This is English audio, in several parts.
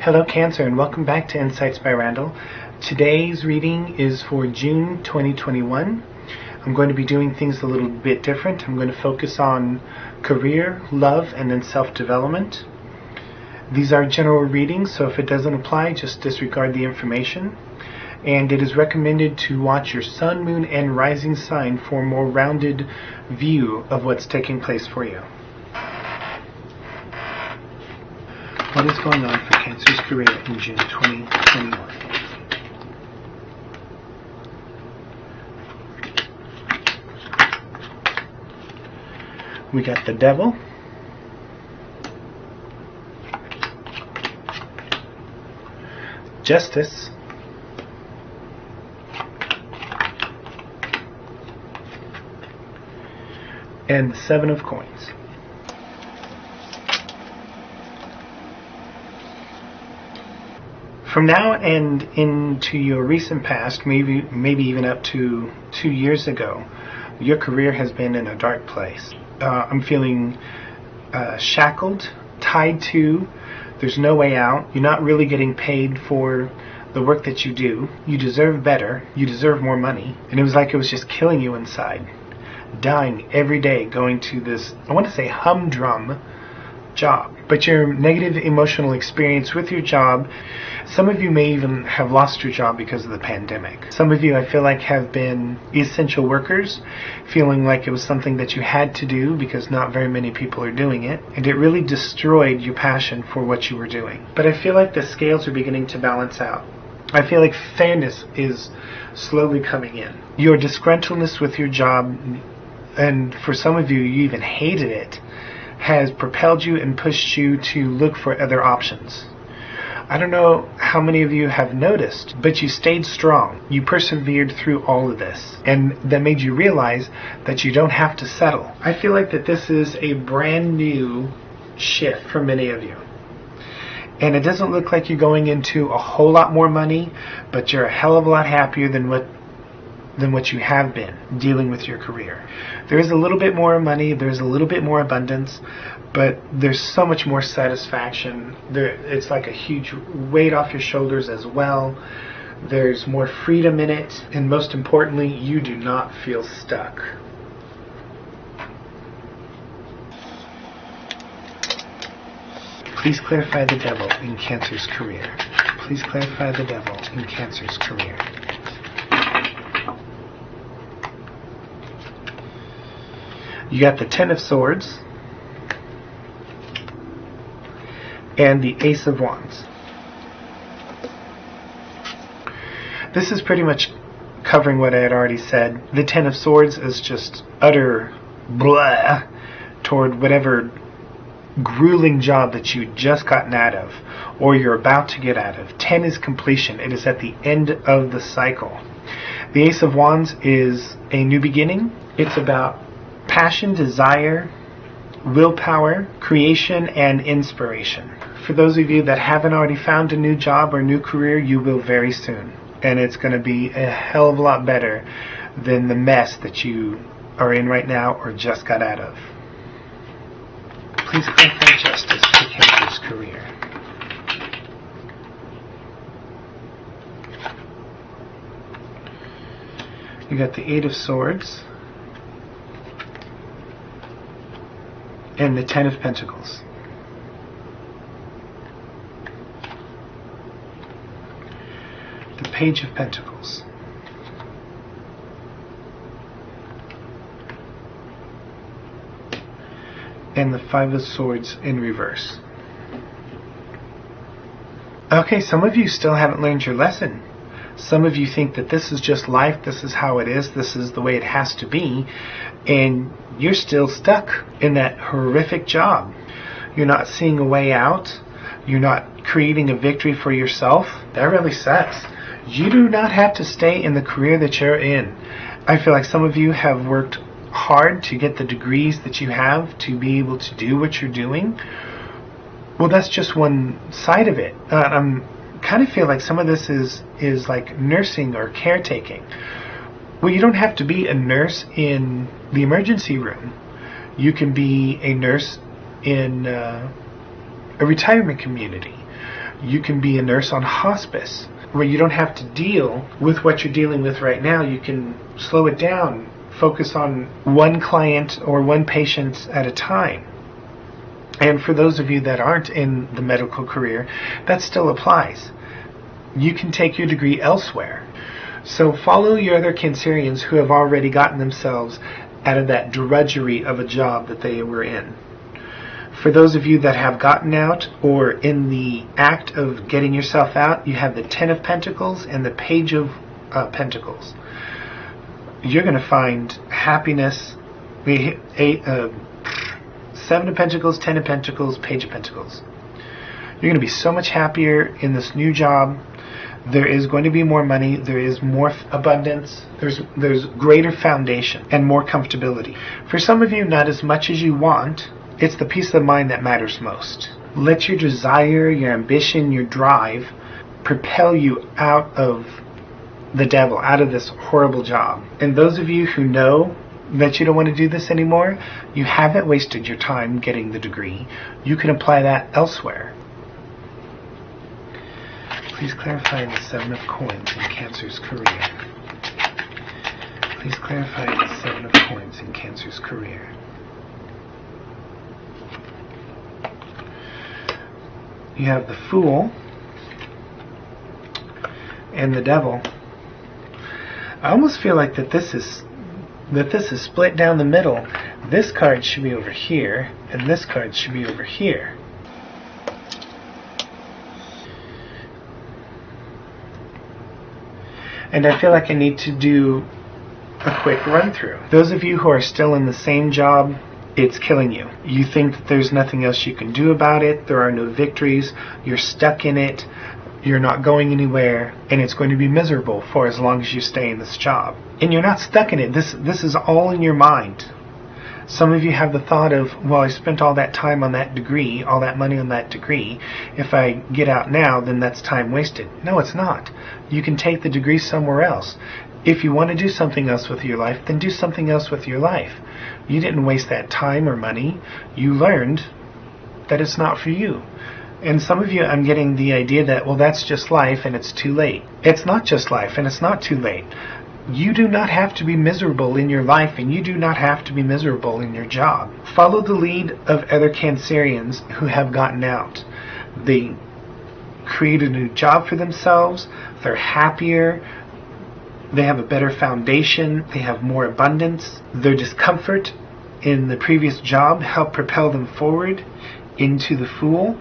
Hello Cancer, and welcome back to Insights by Randall. Today's reading is for June 2021. I'm going to be doing things a little bit different. I'm going to focus on career, love, and then self-development. These are general readings, so if it doesn't apply, just disregard the information. And it is recommended to watch your sun, moon, and rising sign for a more rounded view of what's taking place for you. What is going on for Cancer's career in June 2021? We got the Devil, Justice, and the Seven of Coins. From now and into your recent past, maybe even up to 2 years ago, your career has been in a dark place. I'm feeling shackled, tied to. There's no way out. You're not really getting paid for the work that you do. You deserve better. You deserve more money. And it was like it was just killing you inside. Dying every day, going to this, I want to say, humdrum job. But your negative emotional experience with your job, some of you may even have lost your job because of the pandemic. Some of you, I feel like, have been essential workers, feeling like it was something that you had to do because not very many people are doing it, and it really destroyed your passion for what you were doing. But I feel like the scales are beginning to balance out. I feel like fairness is slowly coming in. Your disgruntledness with your job, and for some of you, you even hated it, has propelled you and pushed you to look for other options. I don't know how many of you have noticed, but you stayed strong. You persevered through all of this, and that made you realize that you don't have to settle. I feel like that this is a brand new shift for many of you. And it doesn't look like you're going into a whole lot more money, but you're a hell of a lot happier than what you have been dealing with your career. There is a little bit more money, there's a little bit more abundance, but there's so much more satisfaction. It's like a huge weight off your shoulders as well. There's more freedom in it, and most importantly, you do not feel stuck. Please clarify the Devil in Cancer's career. Please clarify the Devil in Cancer's career. You got the Ten of Swords and the Ace of Wands. This is pretty much covering what I had already said. The Ten of Swords is just utter blah toward whatever grueling job that you just gotten out of or you're about to get out of. 10 is completion. It is at the end of the cycle. The Ace of Wands is a new beginning. It's about passion, desire, willpower, creation, and inspiration. For those of you that haven't already found a new job or new career, you will very soon. And it's going to be a hell of a lot better than the mess that you are in right now or just got out of. Please clarify justice for Cancer's career. You got the Eight of Swords and the Ten of Pentacles. The Page of Pentacles. And the Five of Swords in reverse. Okay, some of you still haven't learned your lesson. Some of you think that this is just life, this is how it is, this is the way it has to be, and you're still stuck in that horrific job. You're not seeing a way out. You're not creating a victory for yourself. That really sucks. You do not have to stay in the career that you're in. I feel like some of you have worked hard to get the degrees that you have to be able to do what you're doing. Well, that's just one side of it. Kind of feel like some of this is like nursing or caretaking. Well, you don't have to be a nurse in the emergency room. You can be a nurse in a retirement community. You can be a nurse on hospice, where you don't have to deal with what you're dealing with right now. You can slow it down, focus on one client or one patient at a time. And for those of you that aren't in the medical career, that still applies. You can take your degree elsewhere. So follow your other Cancerians who have already gotten themselves out of that drudgery of a job that they were in. For those of you that have gotten out or in the act of getting yourself out, you have the Ten of Pentacles and the Page of Pentacles. You're going to find happiness. Seven of Pentacles, Ten of Pentacles, Page of Pentacles. You're going to be so much happier in this new job. There is going to be more money. There is more abundance. There's greater foundation and more comfortability. For some of you, not as much as you want. It's the peace of mind that matters most. Let your desire, your ambition, your drive propel you out of the devil, out of this horrible job. And those of you who know that you don't want to do this anymore, you haven't wasted your time getting the degree. You can apply that elsewhere. Please clarify the Seven of Coins in Cancer's career. Please clarify the Seven of Coins in Cancer's career. You have the Fool and the Devil. I almost feel like that this is split down the middle. This card should be over here, and this card should be over here. And I feel like I need to do a quick run through. Those of you who are still in the same job, it's killing you. You think that there's nothing else you can do about it. There are no victories. You're stuck in it. You're not going anywhere, and it's going to be miserable for as long as you stay in this job. And you're not stuck in it. This is all in your mind. Some of you have the thought of, well, I spent all that time on that degree, all that money on that degree. If I get out now, then that's time wasted. No, it's not. You can take the degree somewhere else. If you want to do something else with your life, then do something else with your life. You didn't waste that time or money. You learned that it's not for you. And some of you, I'm getting the idea that, well, that's just life and it's too late. It's not just life and it's not too late. You do not have to be miserable in your life, and you do not have to be miserable in your job. Follow the lead of other Cancerians who have gotten out. They create a new job for themselves. They're happier. They have a better foundation. They have more abundance. Their discomfort in the previous job helped propel them forward into the Fool.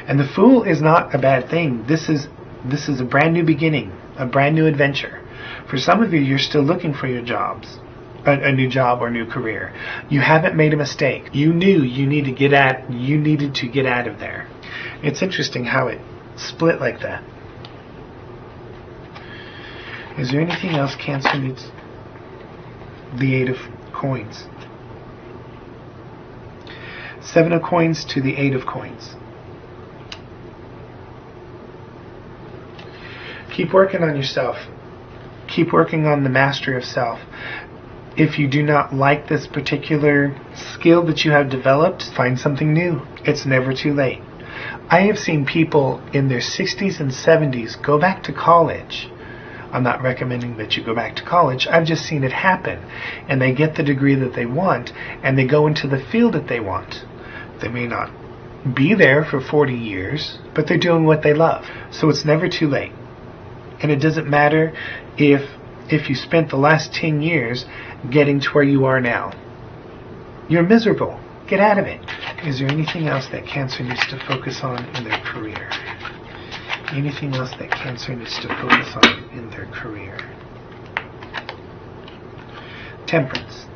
And the Fool is not a bad thing. This is a brand new beginning, a brand new adventure. For some of you, you're still looking for your jobs, a new job or new career. You haven't made a mistake. You knew you needed to get out of there. It's interesting how it split like that. Is there anything else Cancer needs? The Eight of Coins. Seven of Coins to the Eight of Coins. Keep working on yourself. Keep working on the mastery of self. If you do not like this particular skill that you have developed, find something new. It's never too late. I have seen people in their 60s and 70s go back to college. I'm not recommending that you go back to college. I've just seen it happen. And they get the degree that they want, and they go into the field that they want. They may not be there for 40 years, but they're doing what they love. So it's never too late. And it doesn't matter if you spent the last 10 years getting to where you are now. You're miserable. Get out of it. Is there anything else that Cancer needs to focus on in their career? Anything else that Cancer needs to focus on in their career? Temperance.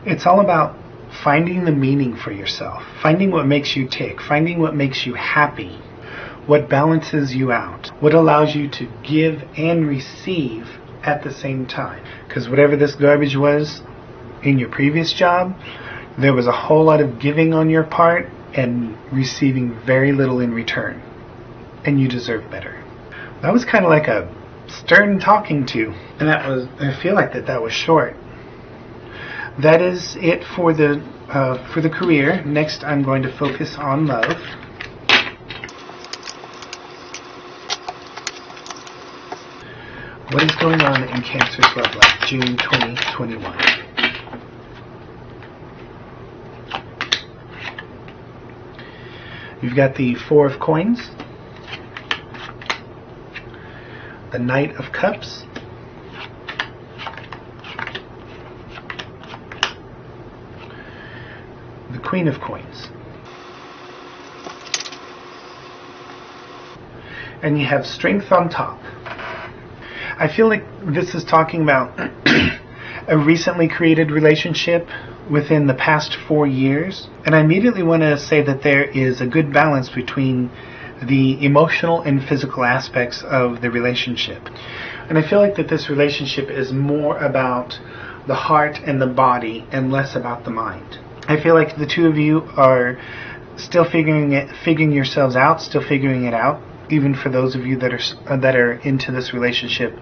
It's all about finding the meaning for yourself, finding what makes you tick, finding what makes you happy, what balances you out, what allows you to give and receive at the same time. Because whatever this garbage was in your previous job, there was a whole lot of giving on your part and receiving very little in return. And you deserve better. That was kind of like a stern talking to. And I feel like that was short. That is it for the career. Next, I'm going to focus on love. What is going on in Cancer's love life, June 2021? You've got the Four of Coins, the Knight of Cups, the Queen of Coins, and you have Strength on top. I feel like this is talking about a recently created relationship within the past 4 years, and I immediately want to say that there is a good balance between the emotional and physical aspects of the relationship. And I feel like that this relationship is more about the heart and the body and less about the mind. I feel like the two of you are still figuring yourselves out, still figuring it out, even for those of you that are into this relationship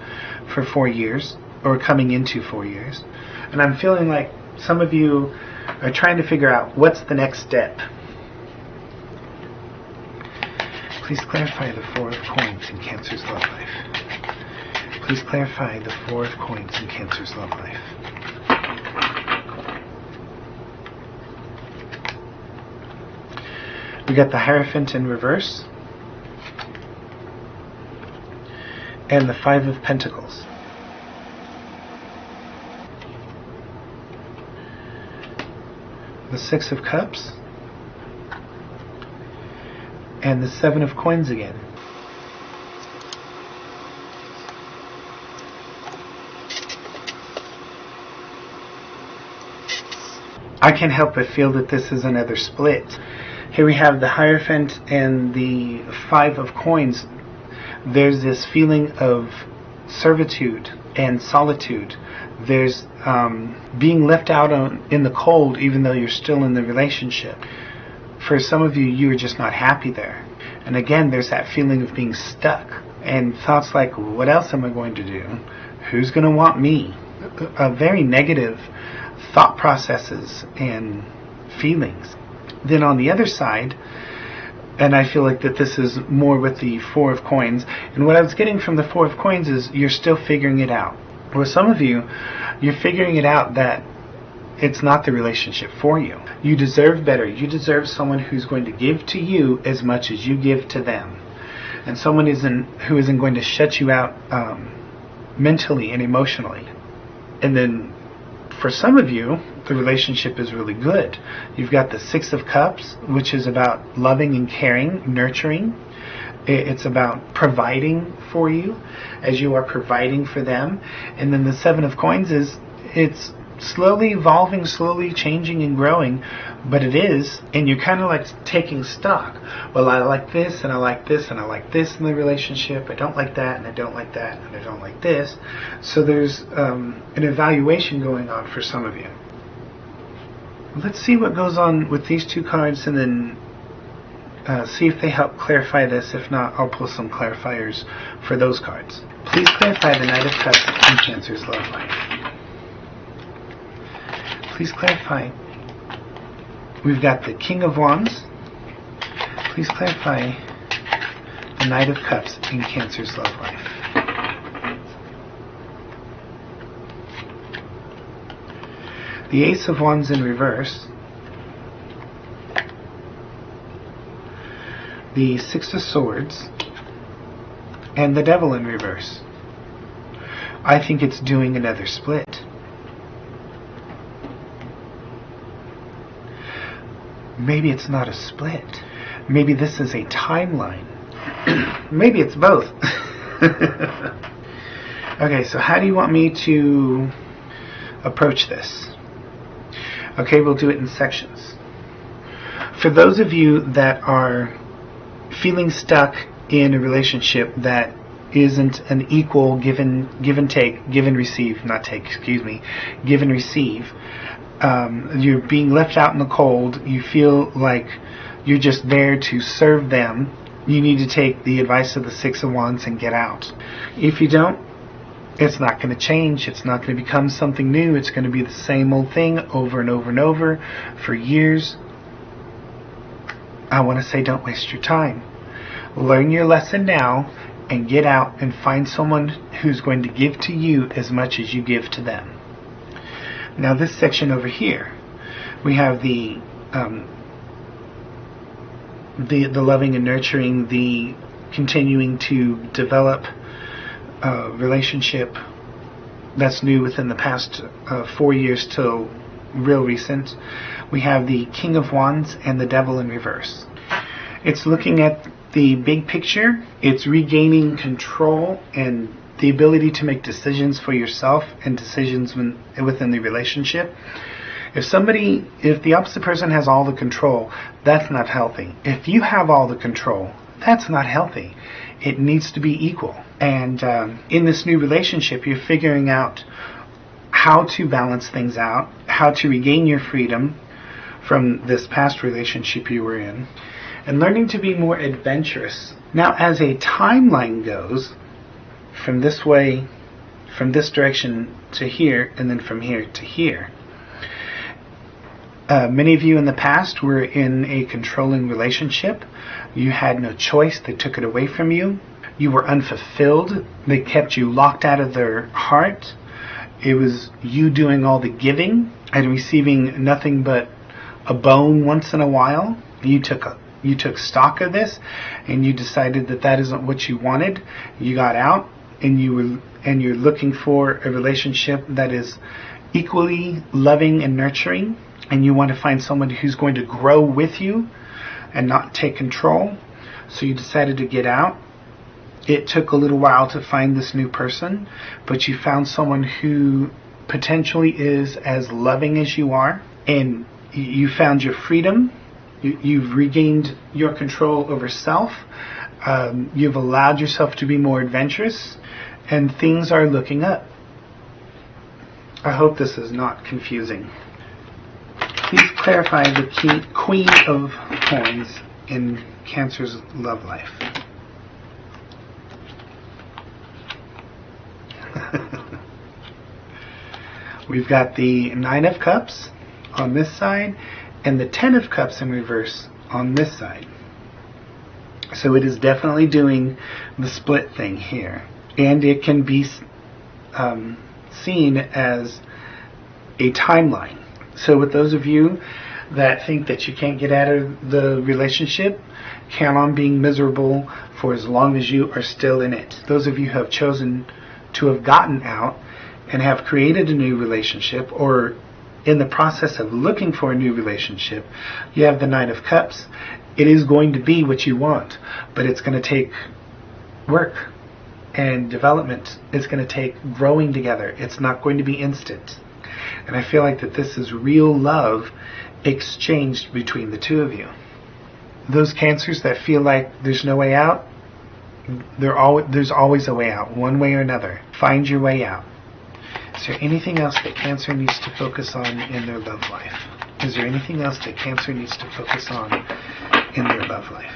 for 4 years or coming into 4 years. And I'm feeling like some of you are trying to figure out what's the next step. Please clarify the Four of Coins in Cancer's love life. Please clarify the Four of Coins in Cancer's love life. We got the Hierophant in reverse and the Five of Pentacles. The Six of Cups and the Seven of Coins again. I can't help but feel that this is another split. Here we have the Hierophant and the Five of Coins. There's this feeling of servitude and solitude. There's being left out in the cold even though you're still in the relationship. For some of you, you are just not happy there. And again, there's that feeling of being stuck. And thoughts like, what else am I going to do? Who's going to want me? Very negative thought processes and feelings. Then on the other side, and I feel like that this is more with the Four of Coins, and what I was getting from the Four of Coins is you're still figuring it out. With some of you, you're figuring it out that it's not the relationship for you. You deserve better. You deserve someone who's going to give to you as much as you give to them. And someone who isn't going to shut you out mentally and emotionally. And then for some of you, the relationship is really good. You've got the Six of Cups, which is about loving and caring, nurturing. It's about providing for you as you are providing for them. And then the Seven of Coins it's slowly evolving, slowly changing and growing, but it is, and you're kind of like taking stock. Well, I like this, and I like this, and I like this in the relationship. I don't like that, and I don't like that, and I don't like this. So there's an evaluation going on for some of you. Let's see what goes on with these two cards, and then see if they help clarify this. If not, I'll pull some clarifiers for those cards. Please clarify the Knight of Cups in Cancer's love life. Please clarify. We've got the King of Wands. Please clarify the Knight of Cups in Cancer's love life. The Ace of Wands in reverse. The Six of Swords. And the Devil in reverse. I think it's doing another split. Maybe it's not a split. Maybe this is a timeline. Maybe it's both. Okay, so how do you want me to approach this? Okay, we'll do it in sections. For those of you that are feeling stuck in a relationship that isn't an equal give and take, give and receive, not take, excuse me, give and receive, you're being left out in the cold, you feel like you're just there to serve them, you need to take the advice of the Six of Wands and get out. If you don't, it's not going to change. It's not going to become something new. It's going to be the same old thing over and over and over for years. I want to say, don't waste your time. Learn your lesson now and get out and find someone who's going to give to you as much as you give to them. Now this section over here, we have the loving and nurturing, the continuing to develop relationship that's new within the past 4 years till real recent. We have the King of Wands and the Devil in reverse. It's looking at the big picture. It's regaining control and the ability to make decisions for yourself and decisions within the relationship. If the opposite person has all the control, that's not healthy. If you have all the control, that's not healthy. It needs to be equal. And in this new relationship, you're figuring out how to balance things out, how to regain your freedom from this past relationship you were in, and learning to be more adventurous. Now, as a timeline goes, from this way, from this direction to here, and then from here to here, many of you in the past were in a controlling relationship. You had no choice. They took it away from you. You were unfulfilled. They kept you locked out of their heart. It was you doing all the giving and receiving nothing but a bone once in a while. You took stock of this, and you decided that isn't what you wanted. You got out, and you're looking for a relationship that is equally loving and nurturing, and you want to find someone who's going to grow with you and not take control. So you decided to get out. It took a little while to find this new person, but you found someone who potentially is as loving as you are, and you found your freedom. You've regained your control over self. You've allowed yourself to be more adventurous, and things are looking up. I hope this is not confusing. Please clarify the Queen of Coins in Cancer's love life. We've got the Nine of Cups on this side and the Ten of Cups in reverse on this side. So it is definitely doing the split thing here. And it can be seen as a timeline. So with those of you that think that you can't get out of the relationship, count on being miserable for as long as you are still in it. Those of you who have chosen to have gotten out and have created a new relationship, or in the process of looking for a new relationship, you have the Nine of Cups. It is going to be what you want, but it's going to take work and development. It's going to take growing together. It's not going to be instant. And I feel like that this is real love exchanged between the two of you. Those Cancers that feel like there's no way out, there's always a way out, one way or another. Find your way out. Is there anything else that Cancer needs to focus on in their love life? Is there anything else that Cancer needs to focus on in their love life?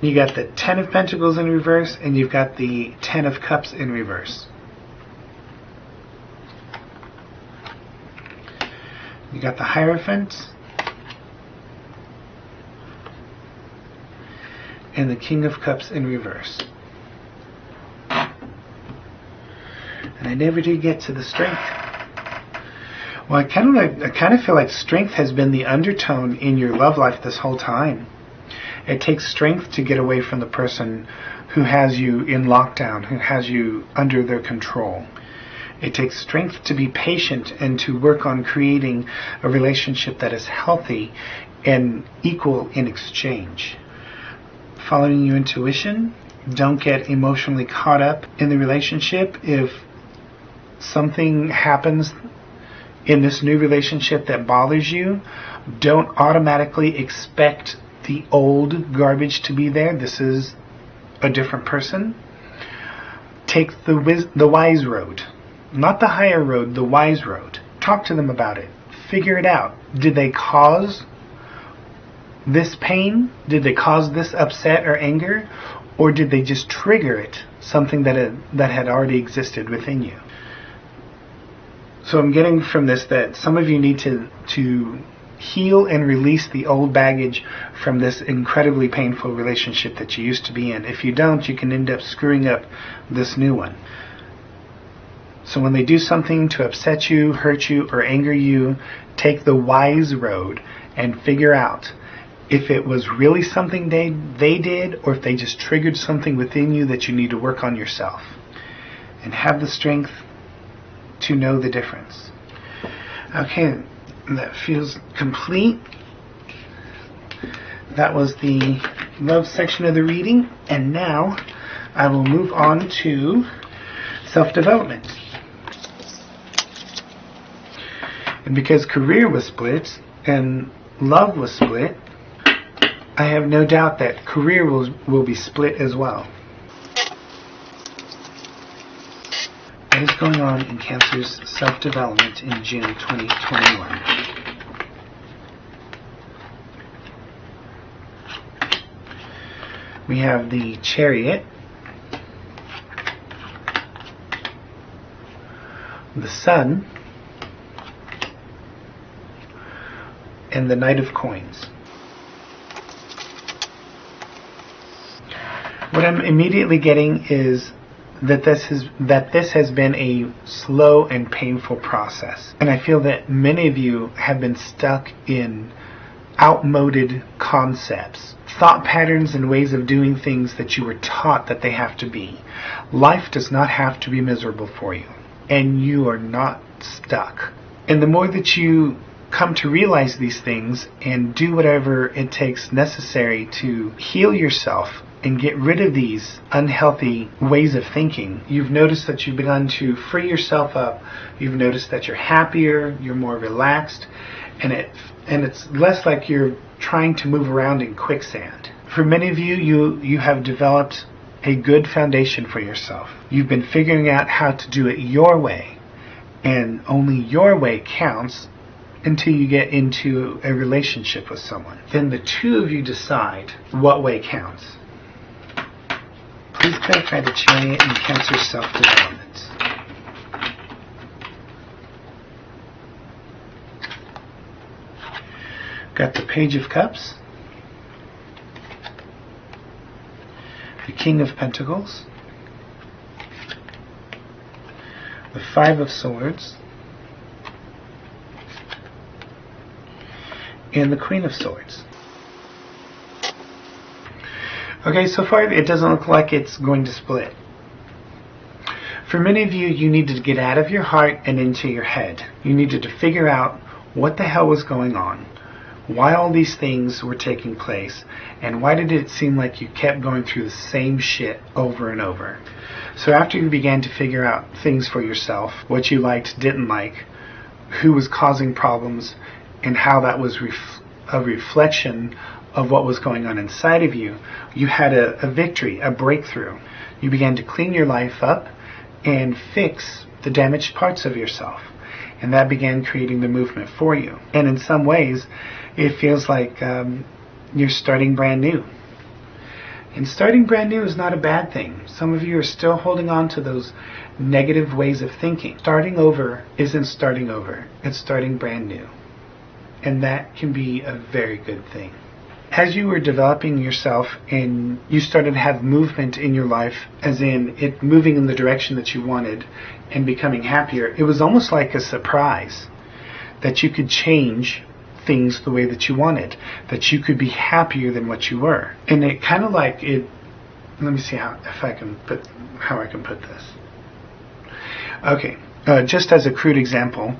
You got the Ten of Pentacles in reverse, and you've got the Ten of Cups in reverse. You got the Hierophant and the King of Cups in reverse. And I never did get to the Strength. Well, I kind of feel like strength has been the undertone in your love life this whole time. It takes strength to get away from the person who has you in lockdown, who has you under their control. It takes strength to be patient and to work on creating a relationship that is healthy and equal in exchange. Following your intuition, don't get emotionally caught up in the relationship. If something happens in this new relationship that bothers you, don't automatically expect the old garbage to be there. This is a different person. Take the wise road. Not the higher road, the wise road. Talk to them about it. Figure it out. Did they cause this pain? Did they cause this upset or anger? Or did they just trigger it, something that had already existed within you? So I'm getting from this that some of you need to heal and release the old baggage from this incredibly painful relationship that you used to be in. If you don't, you can end up screwing up this new one. So when they do something to upset you, hurt you, or anger you, take the wise road and figure out if it was really something they did, or if they just triggered something within you that you need to work on yourself. And have the strength to know the difference. Okay, that feels complete. That was the love section of the reading, and now I will move on to self-development. And because career was split and love was split, I have no doubt that career will be split as well. What is going on in Cancer's self-development in June 2021? We have the Chariot, the Sun, and the Knight of Coins. What I'm immediately getting is that this has been a slow and painful process. And I feel that many of you have been stuck in outmoded concepts, thought patterns and ways of doing things that you were taught that they have to be. Life does not have to be miserable for you, and you are not stuck. And the more that you come to realize these things and do whatever it takes necessary to heal yourself and get rid of these unhealthy ways of thinking, you've noticed that you've begun to free yourself up. You've noticed that you're happier, you're more relaxed, and it's less like you're trying to move around in quicksand. For many of you, you have developed a good foundation for yourself. You've been figuring out how to do it your way, and only your way counts until you get into a relationship with someone. Then the two of you decide what way counts. Please clarify the Chariot and Cancer self-development. Got the Page of Cups, the King of Pentacles, the Five of Swords, and the Queen of Swords. Okay, so far it doesn't look like it's going to split. For many of you, you needed to get out of your heart and into your head. You needed to figure out what the hell was going on, why all these things were taking place, and why did it seem like you kept going through the same shit over and over. So after you began to figure out things for yourself, what you liked, didn't like, who was causing problems, and how that was a reflection of what was going on inside of you, you had a victory, a breakthrough. You began to clean your life up and fix the damaged parts of yourself. And that began creating the movement for you. And in some ways, it feels like you're starting brand new. And starting brand new is not a bad thing. Some of you are still holding on to those negative ways of thinking. Starting over isn't starting over. It's starting brand new. And that can be a very good thing. As you were developing yourself and you started to have movement in your life, as in it moving in the direction that you wanted and becoming happier, it was almost like a surprise that you could change things the way that you wanted, that you could be happier than what you were. And it kind of like it, let me see how I can put this. Okay, just as a crude example,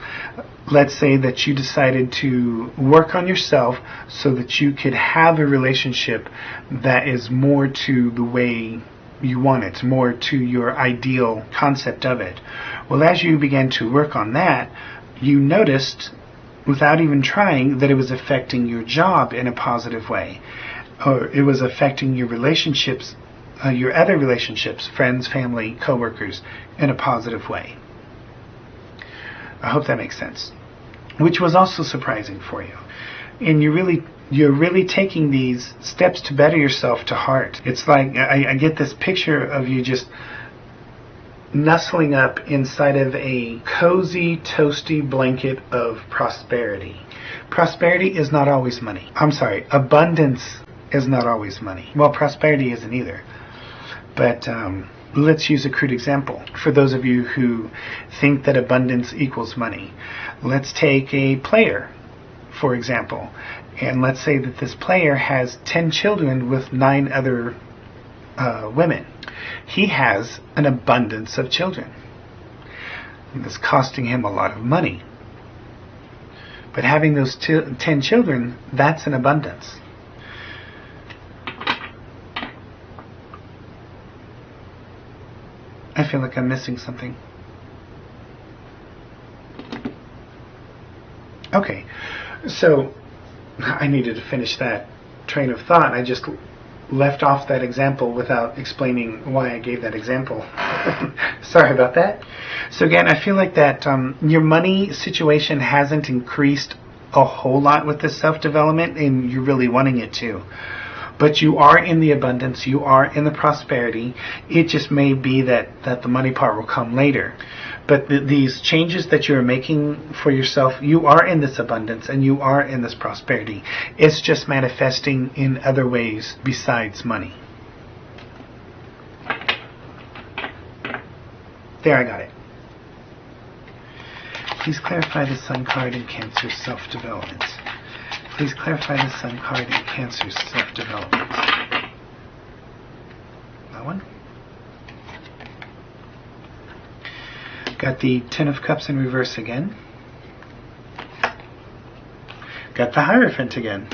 let's say that you decided to work on yourself so that you could have a relationship that is more to the way you want it, more to your ideal concept of it. Well, as you began to work on that, you noticed, without even trying, that it was affecting your job in a positive way, or it was affecting your relationships, your other relationships, friends, family, coworkers, in a positive way. I hope that makes sense. Which was also surprising for you. And you're really taking these steps to better yourself to heart. It's like I get this picture of you just nestling up inside of a cozy, toasty blanket of prosperity. Prosperity is not always money. I'm sorry, abundance is not always money. Well, prosperity isn't either. But let's use a crude example. For those of you who think that abundance equals money, let's take a player, for example. And let's say that this player has 10 children with 9 other women. He has an abundance of children. It's costing him a lot of money. But having those 10 children, that's an abundance. I feel like I'm missing something. Okay, so I needed to finish that train of thought. I just left off that example without explaining why I gave that example. Sorry about that. So again, I feel like that your money situation hasn't increased a whole lot with this self-development, and you're really wanting it to. But you are in the abundance, you are in the prosperity. It just may be that the money part will come later. But these changes that you're making for yourself, you are in this abundance and you are in this prosperity. It's just manifesting in other ways besides money. There, I got it. Please clarify the Sun card in Cancer self-development. Please clarify the Sun card in Cancer self-development. That one. Got the Ten of Cups in reverse again. Got the Hierophant again.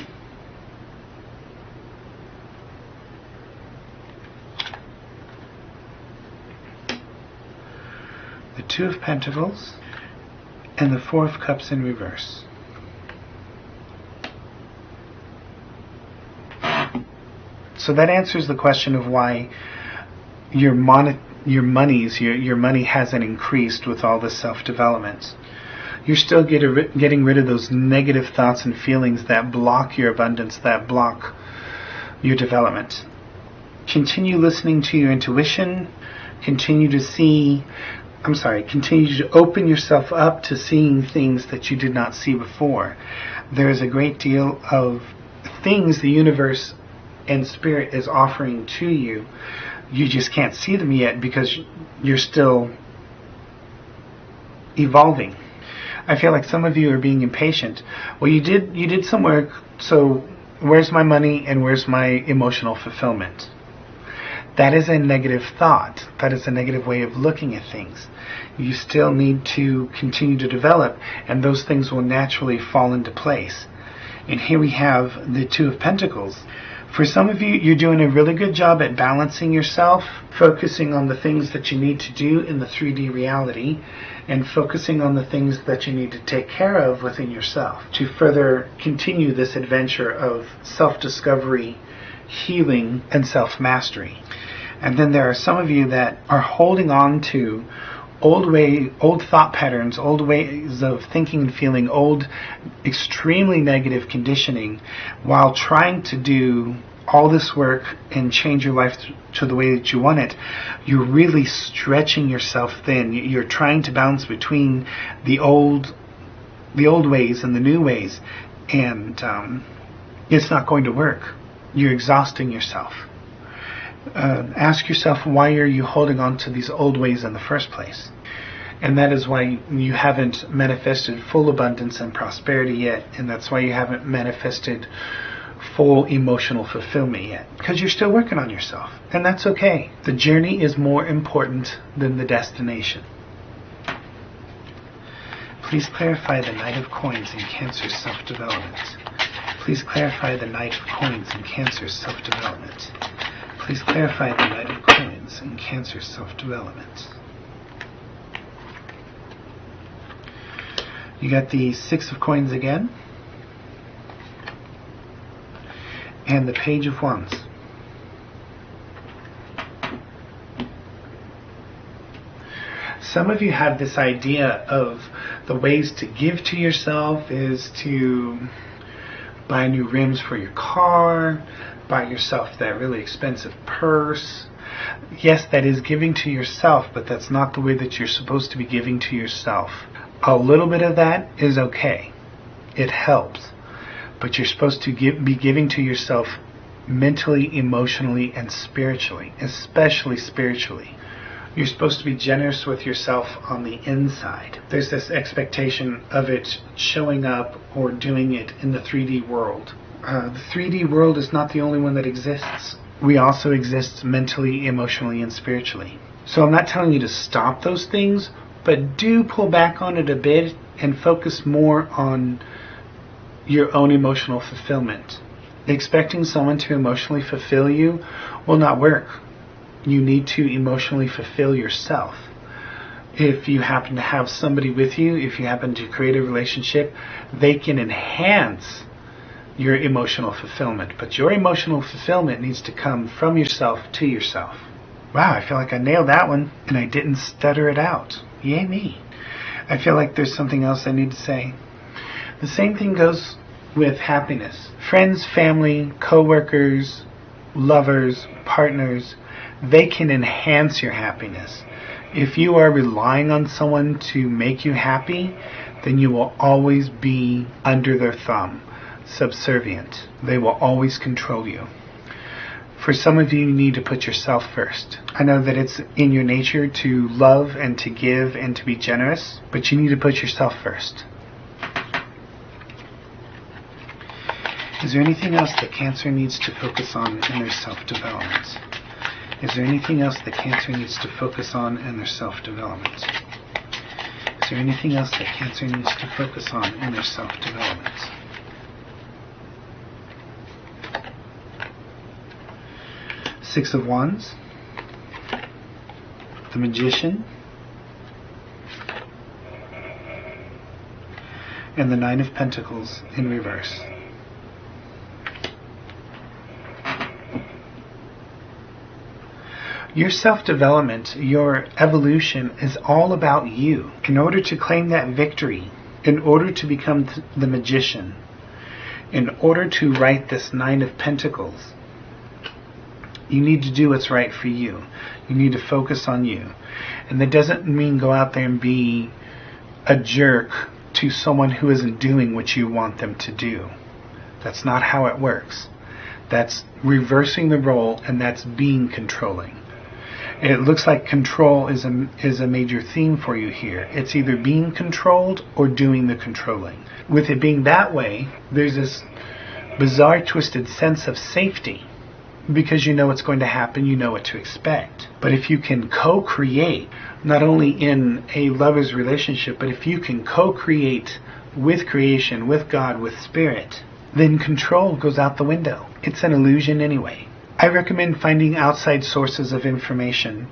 The Two of Pentacles and the Four of Cups in reverse. So that answers the question of why your money hasn't increased with all this self-development. You're still getting rid of those negative thoughts and feelings that block your abundance, that block your development. Continue listening to your intuition. Continue to open yourself up to seeing things that you did not see before. There is a great deal of things the universe and Spirit is offering to you. You just can't see them yet because you're still evolving. I feel like some of you are being impatient. Well, you did some work, so where's my money and where's my emotional fulfillment? That is a negative thought. That is a negative way of looking at things. You still need to continue to develop, and those things will naturally fall into place. And here we have the Two of Pentacles. For some of you, you're doing a really good job at balancing yourself, focusing on the things that you need to do in the 3D reality, and focusing on the things that you need to take care of within yourself to further continue this adventure of self-discovery, healing, and self-mastery. And then there are some of you that are holding on to old thought patterns, old ways of thinking and feeling, old extremely negative conditioning, while trying to do all this work and change your life to the way that you want it. You're really stretching yourself thin. You're trying to balance between the old ways and the new ways, and it's not going to work. You're exhausting yourself. Ask yourself, why are you holding on to these old ways in the first place? And that is why you haven't manifested full abundance and prosperity yet, and that's why you haven't manifested full emotional fulfillment yet, because you're still working on yourself, and that's okay. The journey is more important than the destination. Please clarify the Knight of Coins in Cancer self-development. Please clarify the Knight of Coins in Cancer self-development. Please clarify the Knight of Coins in Cancer self-development. You got the Six of Coins again, and the Page of Wands. Some of you have this idea of the ways to give to yourself is to buy new rims for your car, buy yourself that really expensive purse. Yes, that is giving to yourself, but that's not the way that you're supposed to be giving to yourself. A little bit of that is okay. It helps. But you're supposed to be giving to yourself mentally, emotionally, and spiritually, especially spiritually. You're supposed to be generous with yourself on the inside. There's this expectation of it showing up or doing it in the 3D world. The 3D world is not the only one that exists. We also exist mentally, emotionally, and spiritually. So I'm not telling you to stop those things, but do pull back on it a bit and focus more on your own emotional fulfillment. Expecting someone to emotionally fulfill you will not work. You need to emotionally fulfill yourself. If you happen to have somebody with you, if you happen to create a relationship, they can enhance your emotional fulfillment. But your emotional fulfillment needs to come from yourself to yourself. Wow, I feel like I nailed that one, and I didn't stutter it out. Yay me. I feel like there's something else I need to say. The same thing goes with happiness. Friends, family, co-workers, lovers, partners, they can enhance your happiness. If you are relying on someone to make you happy, then you will always be under their thumb, subservient. They will always control you. For some of you, you need to put yourself first. I know that it's in your nature to love and to give and to be generous, but you need to put yourself first. Is there anything else that Cancer needs to focus on in their self-development? Is there anything else that Cancer needs to focus on in their self-development? Is there anything else that Cancer needs to focus on in their self-development? Six of Wands, the Magician, and the Nine of Pentacles in reverse. Your self-development, your evolution is all about you. In order to claim that victory, in order to become the Magician, in order to write this Nine of Pentacles, you need to do what's right for you. You need to focus on you. And that doesn't mean go out there and be a jerk to someone who isn't doing what you want them to do. That's not how it works. That's reversing the role, and that's being controlling. It looks like control is a major theme for you here. It's either being controlled or doing the controlling. With it being that way, there's this bizarre, twisted sense of safety because you know what's going to happen, you know what to expect. But if you can co-create, not only in a lover's relationship, but if you can co-create with creation, with God, with Spirit, then control goes out the window. It's an illusion anyway. I recommend finding outside sources of information,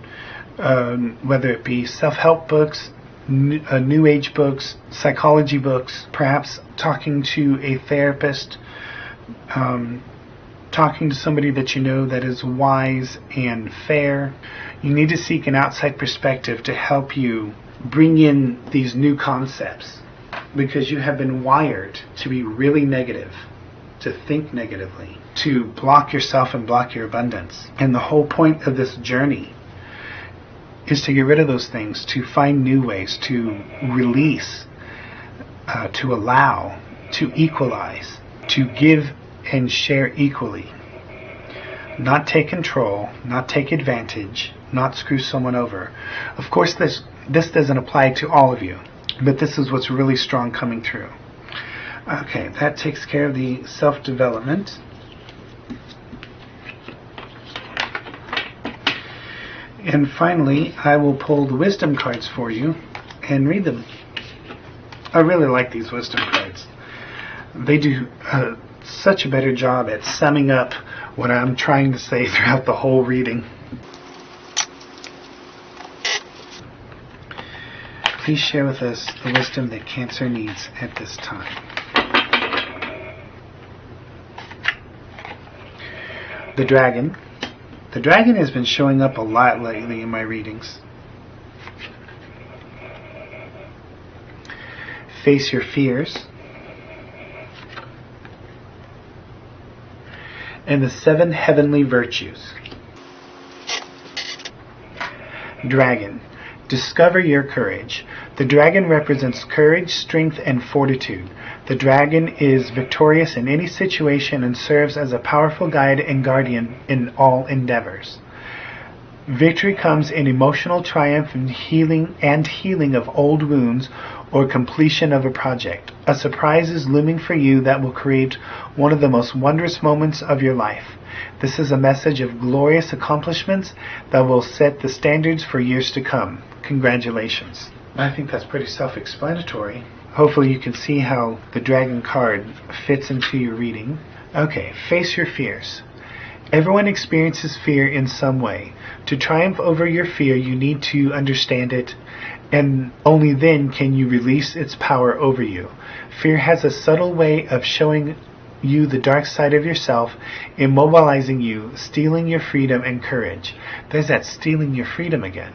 whether it be self-help books, New Age books, psychology books, perhaps talking to a therapist, talking to somebody that you know that is wise and fair. You need to seek an outside perspective to help you bring in these new concepts, because you have been wired to be really negative, to think negatively, to block yourself and block your abundance. And the whole point of this journey is to get rid of those things, to find new ways, to release, to allow, to equalize, to give and share equally. Not take control, not take advantage, not screw someone over. Of course, this doesn't apply to all of you, but this is what's really strong coming through. Okay, that takes care of the self-development. And finally, I will pull the wisdom cards for you and read them. I really like these wisdom cards. They do such a better job at summing up what I'm trying to say throughout the whole reading. Please share with us the wisdom that Cancer needs at this time. The Dragon. The Dragon has been showing up a lot lately in my readings. Face your fears. And the 7 heavenly virtues. Dragon. Discover your courage. The dragon represents courage, strength, and fortitude. The dragon is victorious in any situation and serves as a powerful guide and guardian in all endeavors. Victory comes in emotional triumph and healing of old wounds or completion of a project. A surprise is looming for you that will create one of the most wondrous moments of your life. This is a message of glorious accomplishments that will set the standards for years to come. Congratulations. I think that's pretty self-explanatory. Hopefully you can see how the dragon card fits into your reading. Okay, face your fears. Everyone experiences fear in some way. To triumph over your fear, you need to understand it, and only then can you release its power over you. Fear has a subtle way of showing you the dark side of yourself, immobilizing you, stealing your freedom and courage. There's that stealing your freedom again.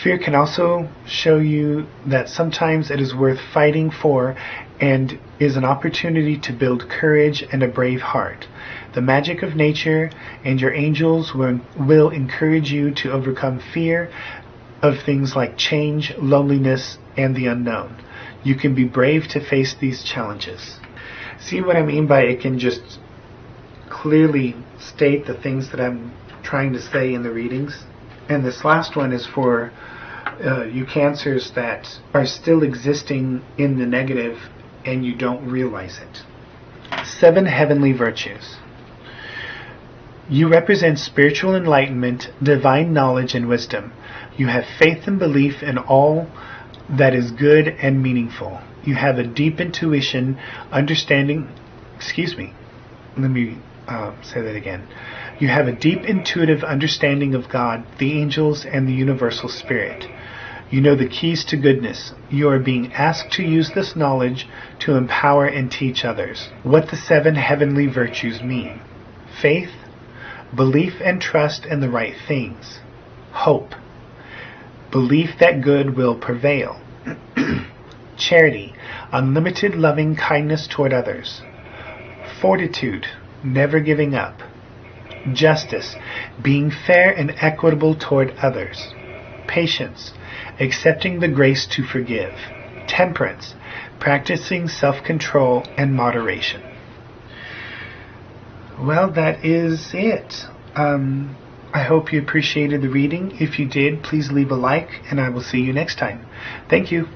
Fear can also show you that sometimes it is worth fighting for and is an opportunity to build courage and a brave heart. The magic of nature and your angels will encourage you to overcome fear of things like change, loneliness, and the unknown. You can be brave to face these challenges. See what I mean by it can just clearly state the things that I'm trying to say in the readings? And this last one is for you Cancers that are still existing in the negative and you don't realize it. 7 heavenly virtues. You represent spiritual enlightenment, divine knowledge, and wisdom. You have faith and belief in all that is good and meaningful. You have a deep intuition, understanding. Let me say that again. You have a deep intuitive understanding of God, the angels, and the universal spirit. You know the keys to goodness. You are being asked to use this knowledge to empower and teach others. What the 7 heavenly virtues mean. Faith, belief and trust in the right things. Hope, belief that good will prevail. Charity, unlimited loving kindness toward others. Fortitude, never giving up. Justice, being fair and equitable toward others. Patience, accepting the grace to forgive. Temperance, practicing self-control and moderation. Well, that is it. I hope you appreciated the reading. If you did, please leave a like, and I will see you next time. Thank you.